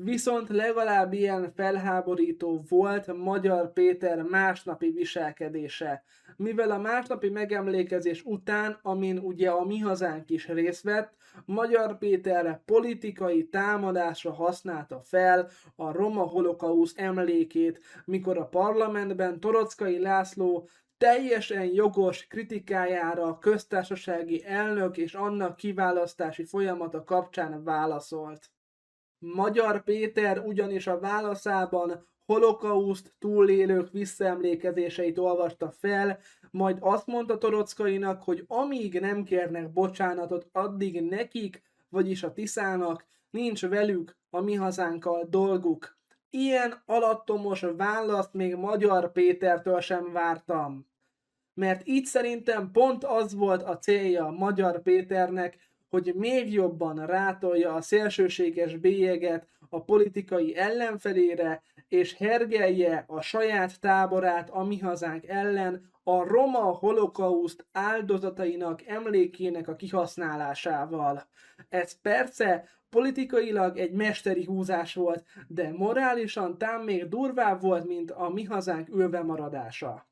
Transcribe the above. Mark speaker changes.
Speaker 1: Viszont legalább ilyen felháborító volt Magyar Péter másnapi viselkedése. Mivel a másnapi megemlékezés után, amin ugye a Mi Hazánk is részt vett, Magyar Péter politikai támadásra használta fel a roma holokauszt emlékét, mikor a parlamentben Toroczkai László teljesen jogos kritikájára a köztársasági elnök és annak kiválasztási folyamata kapcsán válaszolt. Magyar Péter ugyanis a válaszában holokauszt túlélők visszaemlékezéseit olvasta fel, majd azt mondta Toroczkainak, hogy amíg nem kérnek bocsánatot, addig nekik, vagyis a Tiszának nincs velük, a Mi Hazánkkal dolguk. Ilyen alattomos választ még Magyar Pétertől sem vártam. Mert így szerintem pont az volt a célja Magyar Péternek, hogy még jobban rátolja a szélsőséges bélyeget a politikai ellenfelére, és hergelje a saját táborát a Mi Hazánk ellen a roma holokauszt áldozatainak emlékének a kihasználásával. Ez persze politikailag egy mesteri húzás volt, de morálisan tám még durvább volt, mint a Mi Hazánk ülve maradása.